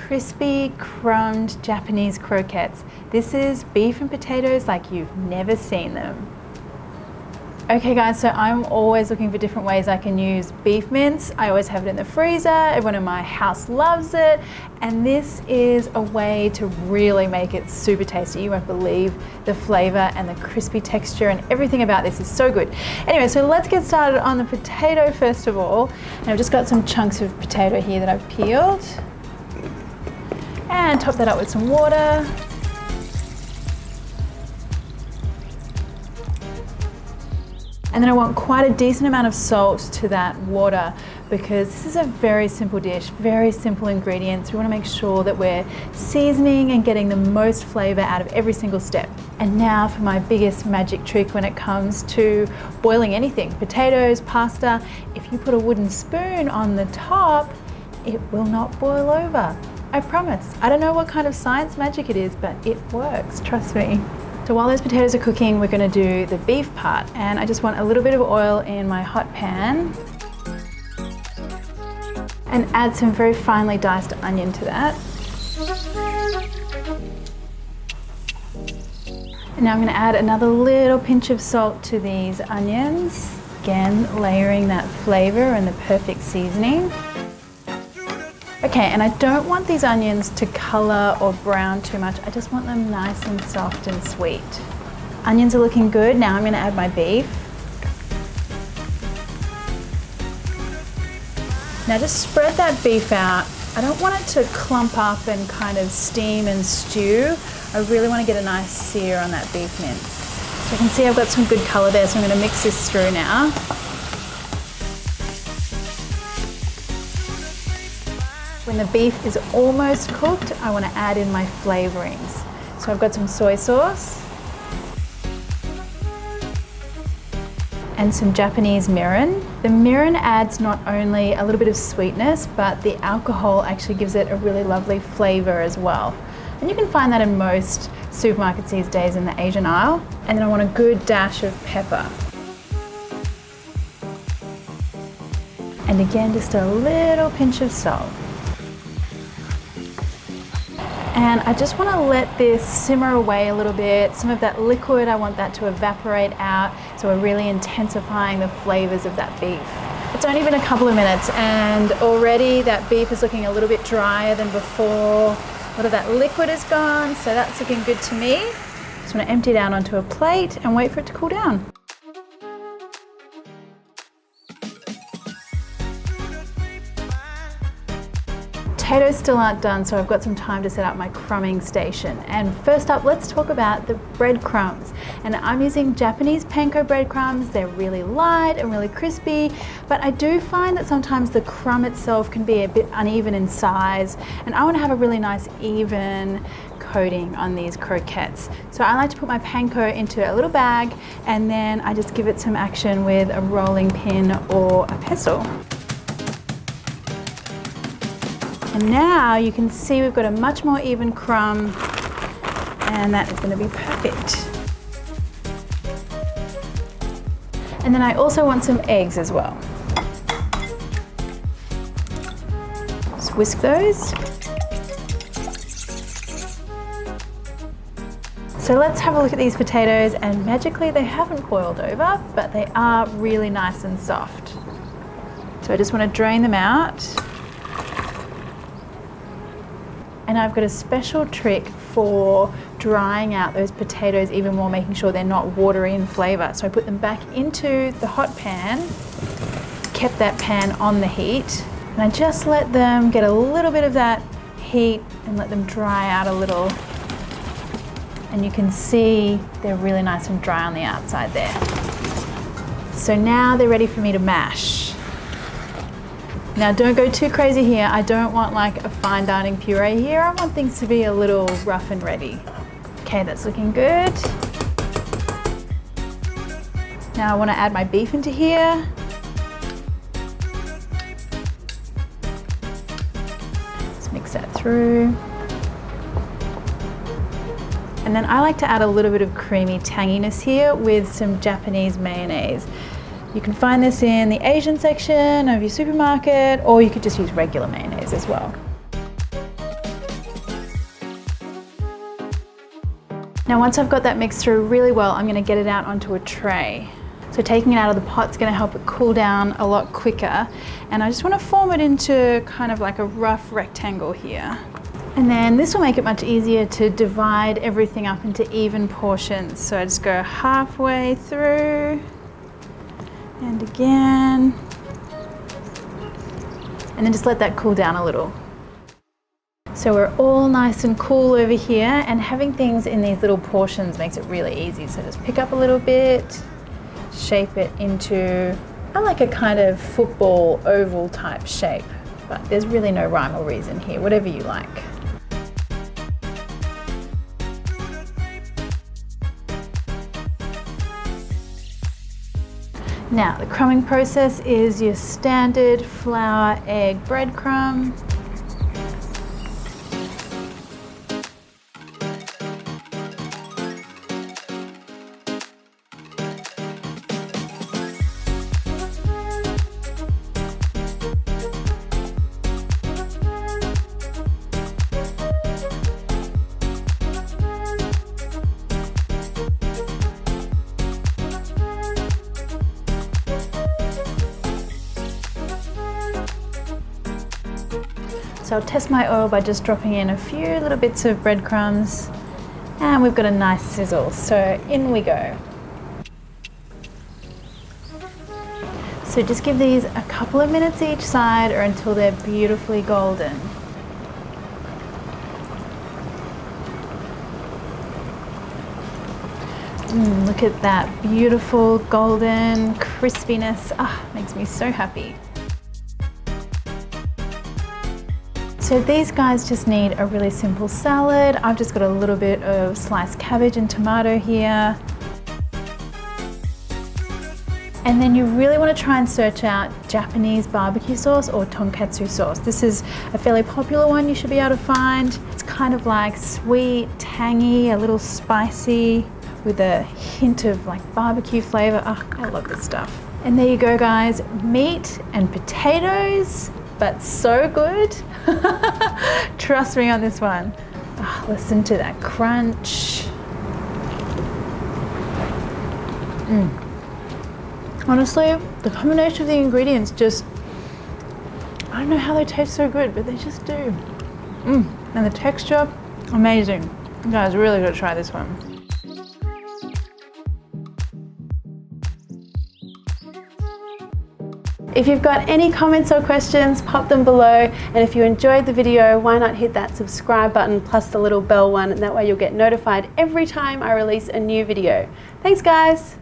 crispy, crumbed Japanese croquettes. This is beef and potatoes like you've never seen them. Okay guys, so I'm always looking for different ways I can use beef mince. I always have it in the freezer, everyone in my house loves it, and this is a way to really make it super tasty. You won't believe the flavor and the crispy texture, and everything about this is so good. Anyway, so let's get started on the potato first of all. And I've just got some chunks of potato here that I've peeled. And top that up with some water. And then I want quite a decent amount of salt to that water because this is a very simple dish, very simple ingredients. We want to make sure that we're seasoning and getting the most flavor out of every single step. And now for my biggest magic trick when it comes to boiling anything, potatoes, pasta. If you put a wooden spoon on the top, it will not boil over. I promise. I don't know what kind of science magic it is, but it works, trust me. So while those potatoes are cooking, we're going to do the beef part, and I just want a little bit of oil in my hot pan and add some very finely diced onion to that. And now I'm going to add another little pinch of salt to these onions, again layering that flavor and the perfect seasoning. Okay, and I don't want these onions to color or brown too much. I just want them nice and soft and sweet. Onions are looking good. Now I'm going to add my beef. Now just spread that beef out. I don't want it to clump up and kind of steam and stew. I really want to get a nice sear on that beef mince. So you can see I've got some good color there, so I'm going to mix this through now. When the beef is almost cooked, I want to add in my flavorings. So I've got some soy sauce and some Japanese mirin. The mirin adds not only a little bit of sweetness, but the alcohol actually gives it a really lovely flavor as well. And you can find that in most supermarkets these days in the Asian aisle. And then I want a good dash of pepper. And again, just a little pinch of salt. And I just want to let this simmer away a little bit. Some of that liquid, I want that to evaporate out. So we're really intensifying the flavors of that beef. It's only been a couple of minutes and already that beef is looking a little bit drier than before. A lot of that liquid is gone, so that's looking good to me. Just want to empty it out onto a plate and wait for it to cool down. Potatoes still aren't done, so I've got some time to set up my crumbing station. And first up, let's talk about the breadcrumbs. And I'm using Japanese panko breadcrumbs. They're really light and really crispy, but I do find that sometimes the crumb itself can be a bit uneven in size, and I want to have a really nice even coating on these croquettes. So I like to put my panko into a little bag, and then I just give it some action with a rolling pin or a pestle. And now you can see we've got a much more even crumb, and that is going to be perfect. And then I also want some eggs as well. Just whisk those. So let's have a look at these potatoes, and magically they haven't boiled over, but they are really nice and soft. So I just want to drain them out. And I've got a special trick for drying out those potatoes even more, making sure they're not watery in flavor. So I put them back into the hot pan, kept that pan on the heat, and I just let them get a little bit of that heat and let them dry out a little. And you can see they're really nice and dry on the outside there. So now they're ready for me to mash. Now don't go too crazy here. I don't want like a fine dining puree here. I want things to be a little rough and ready. Okay, that's looking good. Now I want to add my beef into here. Let's mix that through. And then I like to add a little bit of creamy tanginess here with some Japanese mayonnaise. You can find this in the Asian section of your supermarket, or you could just use regular mayonnaise as well. Now once I've got that mixed through really well, I'm going to get it out onto a tray. So taking it out of the pot's going to help it cool down a lot quicker. And I just want to form it into kind of like a rough rectangle here. And then this will make it much easier to divide everything up into even portions. So I just go halfway through and again. And then just let that cool down a little. So we're all nice and cool over here, and having things in these little portions makes it really easy. So just pick up a little bit, shape it into, I like a kind of football oval type shape, but there's really no rhyme or reason here, whatever you like. Now, the crumbing process is your standard flour, egg, breadcrumb. So I'll test my oil by just dropping in a few little bits of breadcrumbs, and we've got a nice sizzle, so in we go. So just give these a couple of minutes each side or until they're beautifully golden. Look at that beautiful golden crispiness. Makes me so happy. So these guys just need a really simple salad. I've just got a little bit of sliced cabbage and tomato here. And then you really want to try and search out Japanese barbecue sauce or tonkatsu sauce. This is a fairly popular one you should be able to find. It's kind of like sweet, tangy, a little spicy with a hint of like barbecue flavor. I love this stuff. And there you go guys, meat and potatoes, but so good. Trust me on this one. Listen to that crunch. Honestly, the combination of the ingredients just, I don't know how they taste so good, but they just do. And the texture, amazing. You guys really gotta try this one. If you've got any comments or questions, pop them below. And if you enjoyed the video, why not hit that subscribe button plus the little bell one, and that way you'll get notified every time I release a new video. Thanks guys.